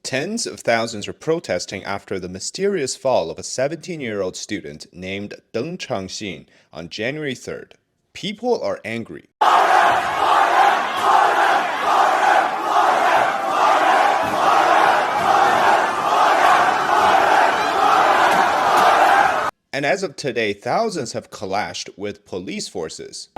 Tens of thousands are protesting after the mysterious fall of a 17-year-old student named Deng Changxin on January 3rd. People are angry. And as of today, thousands have clashed with police forces.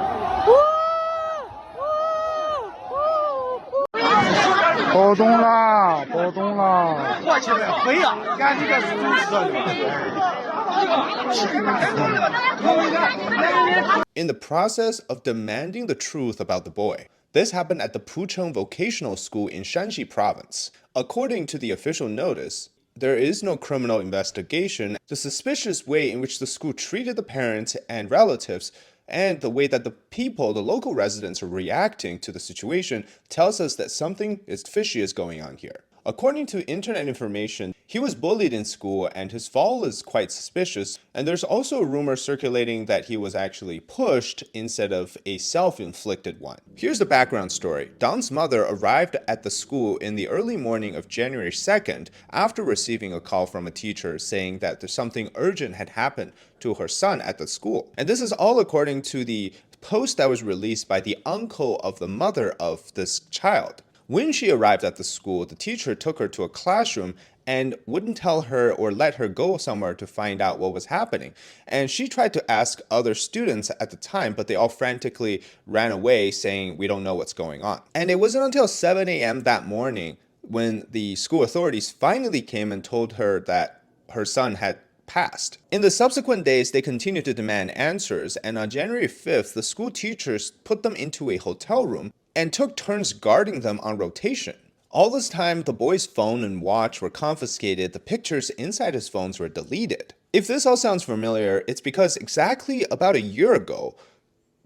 In the process of demanding the truth about the boy. This happened at the Pucheng vocational school in Shanxi province. According to the official notice, there is no criminal investigation. The suspicious way in which the school treated the parents and relatives and the way that the people, the local residents, are reacting to the situation tells us that something fishy is going on here. According to internet information, he was bullied in school and his fall is quite suspicious. And there's also a rumor circulating that he was actually pushed instead of a self-inflicted one. Here's the background story. Dang's mother arrived at the school in the early morning of January 2nd after receiving a call from a teacher saying that there's something urgent had happened to her son at the school. And this is all according to the post that was released by the uncle of the mother of this child. When she arrived at the school, the teacher took her to a classroom and wouldn't tell her or let her go somewhere to find out what was happening. And she tried to ask other students at the time, but they all frantically ran away saying, "We don't know what's going on." And it wasn't until 7 a.m. that morning when the school authorities finally came and told her that her son had passed. In the subsequent days, they continued to demand answers, and on January 5th, the school teachers put them into a hotel room and took turns guarding them on rotation. All this time, the boy's phone and watch were confiscated. The pictures inside his phones were deleted. If this all sounds familiar, it's because exactly about a year ago,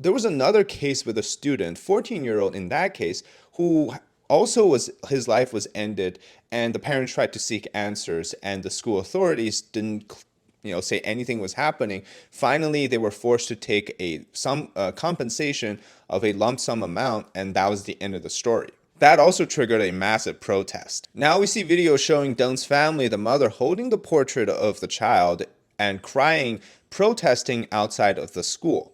there was another case with a student, 14-year-old in that case, who also his life was ended, and the parents tried to seek answers, and the school authorities didn't say anything was happening. Finally, they were forced to take some compensation of a lump sum amount, and that was the end of the story. That also triggered a massive protest. Now we see videos showing Deng's family, the mother holding the portrait of the child and crying, protesting outside of the school.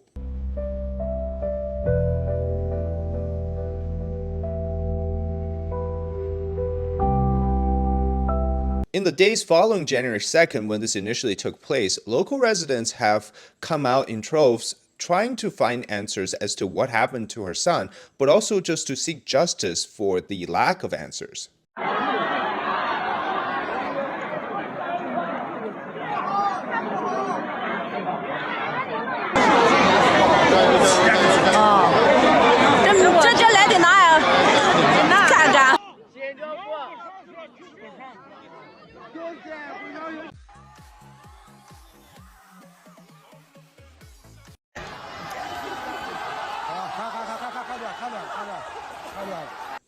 In the days following January 2nd, when this initially took place, local residents have come out in droves trying to find answers as to what happened to her son, but also just to seek justice for the lack of answers.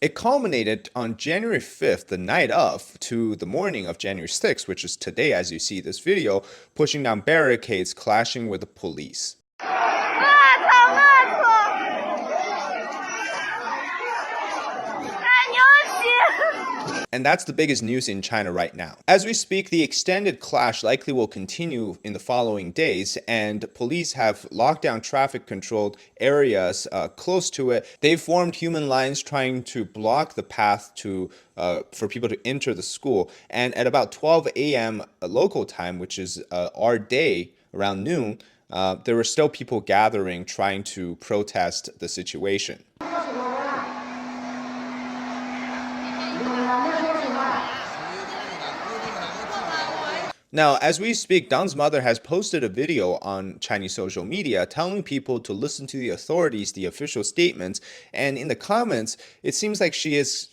It culminated on January 5th, the night of, to the morning of January 6th, which is today as you see this video, pushing down barricades, clashing with the police. And that's the biggest news in China right now. As we speak, the extended clash likely will continue in the following days, and police have locked down traffic controlled areas close to it. They've formed human lines trying to block the path for people to enter the school. And at about 12 a.m. local time, which is our day, around noon, there were still people gathering trying to protest the situation. Now, as we speak, Dang's mother has posted a video on Chinese social media telling people to listen to the authorities, the official statements, and in the comments, it seems like she has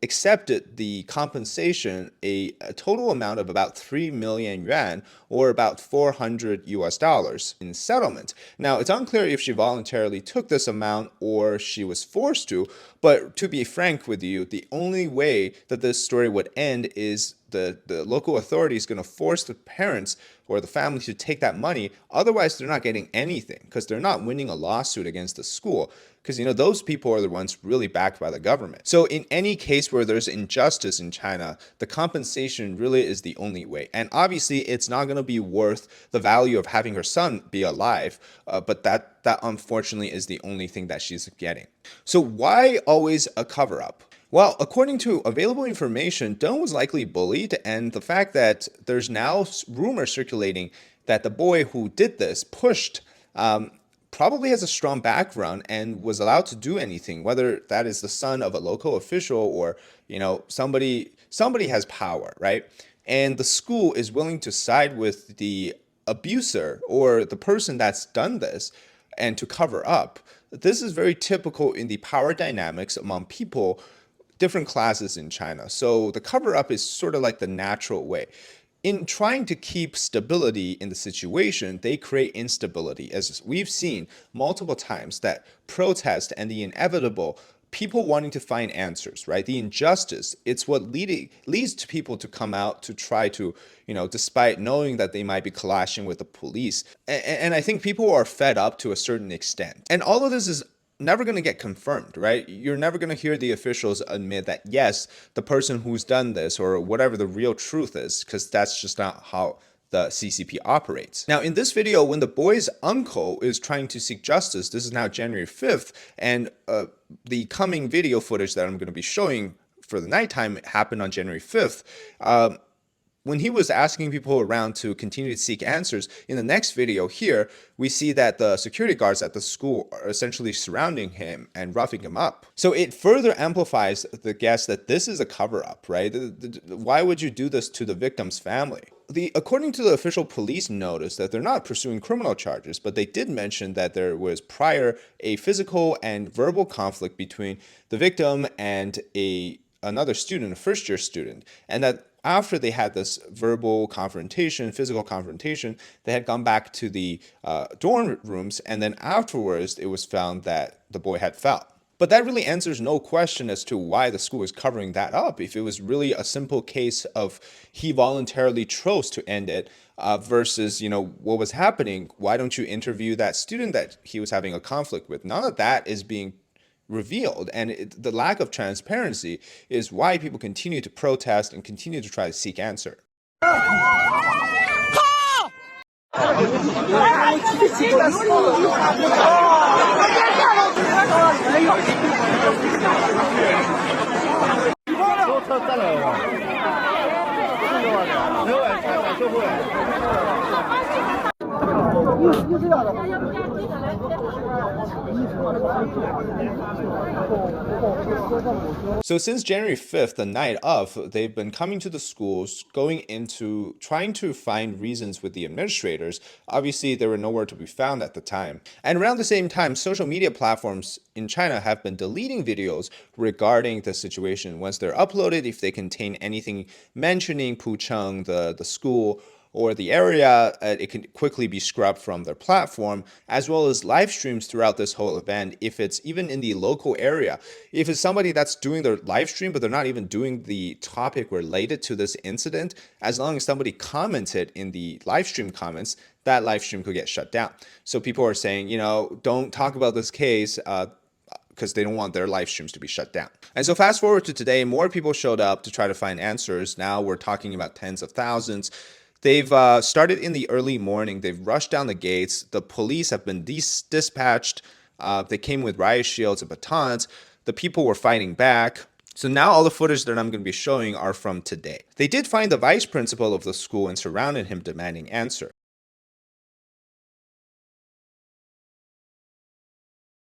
accepted the compensation, a total amount of about 3 million yuan, or about 400 US dollars in settlement. Now, it's unclear if she voluntarily took this amount or she was forced to, but to be frank with you, the only way that this story would end is the local authority is going to force the parents or the family to take that money. Otherwise, they're not getting anything because they're not winning a lawsuit against the school. Because, those people are the ones really backed by the government. So in any case where there's injustice in China, the compensation really is the only way. And obviously, it's not going to be worth the value of having her son be alive. But that unfortunately is the only thing that she's getting. So why always a cover-up? Well, according to available information, Zhang was likely bullied, and the fact that there's now rumors circulating that the boy who did this pushed probably has a strong background and was allowed to do anything, whether that is the son of a local official or, somebody has power, right? And the school is willing to side with the abuser or the person that's done this and to cover up. This is very typical in the power dynamics among people, different classes in China. So the cover up is sort of like the natural way. In trying to keep stability in the situation, they create instability. As we've seen multiple times, that protest and the inevitable, people wanting to find answers, right? The injustice, it's what leads to people to come out to try to, despite knowing that they might be clashing with the police. And I think people are fed up to a certain extent. And all of this is never going to get confirmed, right? You're never going to hear the officials admit that, yes, the person who's done this or whatever the real truth is, because that's just not how the CCP operates. Now, in this video, when the boy's uncle is trying to seek justice, this is now January 5th, and the coming video footage that I'm going to be showing for the nighttime happened on January 5th. When he was asking people around to continue to seek answers, in the next video here, we see that the security guards at the school are essentially surrounding him and roughing him up. So it further amplifies the guess that this is a cover-up, right? Why would you do this to the victim's family? According to the official police notice that they're not pursuing criminal charges, but they did mention that there was prior a physical and verbal conflict between the victim and another student, a first-year student, and that after they had this verbal confrontation, physical confrontation, they had gone back to the dorm rooms, and then afterwards it was found that the boy had fell. But that really answers no question as to why the school is covering that up. If it was really a simple case of he voluntarily chose to end it versus, what was happening, why don't you interview that student that he was having a conflict with? None of that is being revealed, and the lack of transparency is why people continue to protest and continue to try to seek answer. So since January 5th, the night of, they've been coming to the schools, going into trying to find reasons with the administrators. Obviously, they were nowhere to be found at the time. And around the same time, social media platforms in China have been deleting videos regarding the situation. Once they're uploaded, if they contain anything mentioning Pucheng, the school, or the area, it can quickly be scrubbed from their platform, as well as live streams throughout this whole event. If it's even in the local area, if it's somebody that's doing their live stream, but they're not even doing the topic related to this incident, as long as somebody commented in the live stream comments, that live stream could get shut down. So people are saying, don't talk about this case, because they don't want their live streams to be shut down. And so fast forward to today, more people showed up to try to find answers. Now we're talking about tens of thousands. They've started in the early morning. They've rushed down the gates. The police have been dispatched. They came with riot shields and batons. The people were fighting back. So now all the footage that I'm going to be showing are from today. They did find the vice principal of the school and surrounded him demanding answer.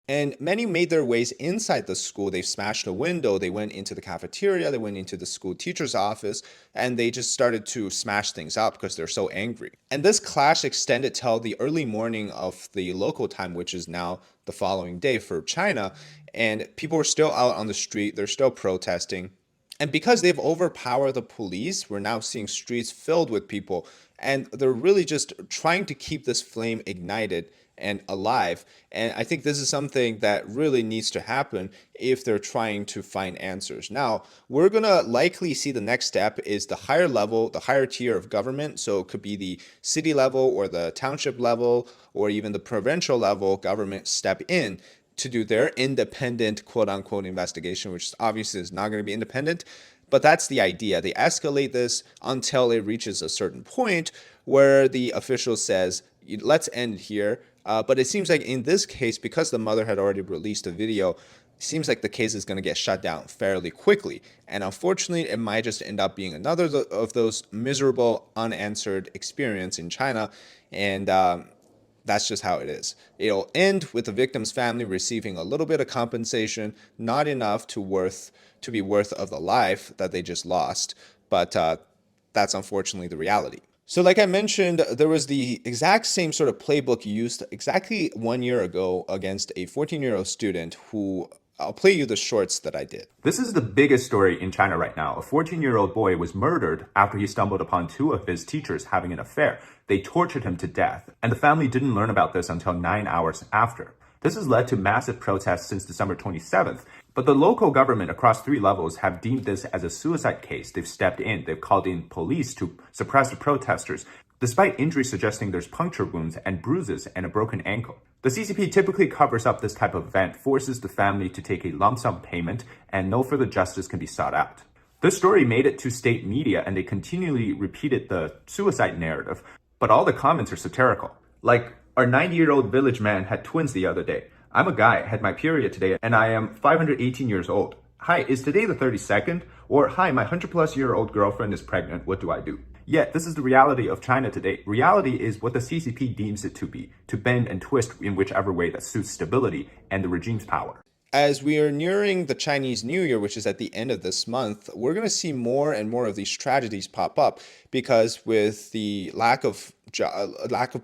And many made their ways inside the school. They smashed a window, they went into the cafeteria, they went into the school teacher's office, and they just started to smash things up because they're so angry. And this clash extended till the early morning of the local time, which is now the following day for China. And people were still out on the street, they're still protesting. And because they've overpowered the police, we're now seeing streets filled with people and they're really just trying to keep this flame ignited and alive. And I think this is something that really needs to happen if they're trying to find answers. Now, we're going to likely see the next step is the higher level, the higher tier of government. So it could be the city level or the township level or even the provincial level government step in to do their independent quote unquote investigation, which obviously is not going to be independent. But that's the idea. They escalate this until it reaches a certain point where the official says, let's end here. But it seems like in this case, because the mother had already released a video, it seems like the case is going to get shut down fairly quickly. And unfortunately, it might just end up being another of those miserable, unanswered experience in China. And that's just how it is. It'll end with the victim's family receiving a little bit of compensation, not enough to be worth of the life that they just lost. But that's unfortunately the reality. So like I mentioned, there was the exact same sort of playbook used exactly 1 year ago against a 14-year-old student who I'll play you the shorts that I did. This is the biggest story in China right now. A 14-year-old boy was murdered after he stumbled upon two of his teachers having an affair. They tortured him to death, and the family didn't learn about this until 9 hours after. This has led to massive protests since December 27th, but the local government across 3 levels have deemed this as a suicide case. They've stepped in, they've called in police to suppress the protesters, despite injuries suggesting there's puncture wounds and bruises and a broken ankle. The CCP typically covers up this type of event, forces the family to take a lump sum payment, and no further justice can be sought out. This story made it to state media, and they continually repeated the suicide narrative, but all the comments are satirical. Like, our 90-year-old village man had twins the other day. I'm a guy, had my period today, and I am 518 years old. Hi, is today the 32nd? Or, hi, my 100-plus-year-old girlfriend is pregnant, what do I do? Yet, this is the reality of China today. Reality is what the CCP deems it to be, to bend and twist in whichever way that suits stability and the regime's power. As we are nearing the Chinese New Year, which is at the end of this month, we're going to see more and more of these tragedies pop up because with the lack of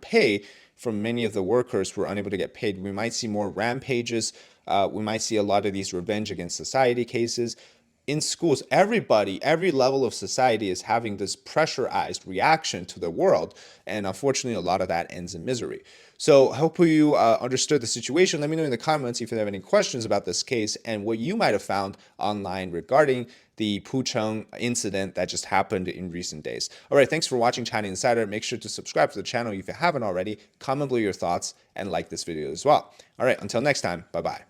pay from many of the workers who are unable to get paid, we might see more rampages. We might see a lot of these revenge against society cases. In schools, everybody, every level of society is having this pressurized reaction to the world. And unfortunately, a lot of that ends in misery. So I hope you understood the situation. Let me know in the comments if you have any questions about this case and what you might have found online regarding the Pucheng incident that just happened in recent days. All right, thanks for watching China Insider. Make sure to subscribe to the channel if you haven't already. Comment below your thoughts and like this video as well. All right, until next time, bye-bye.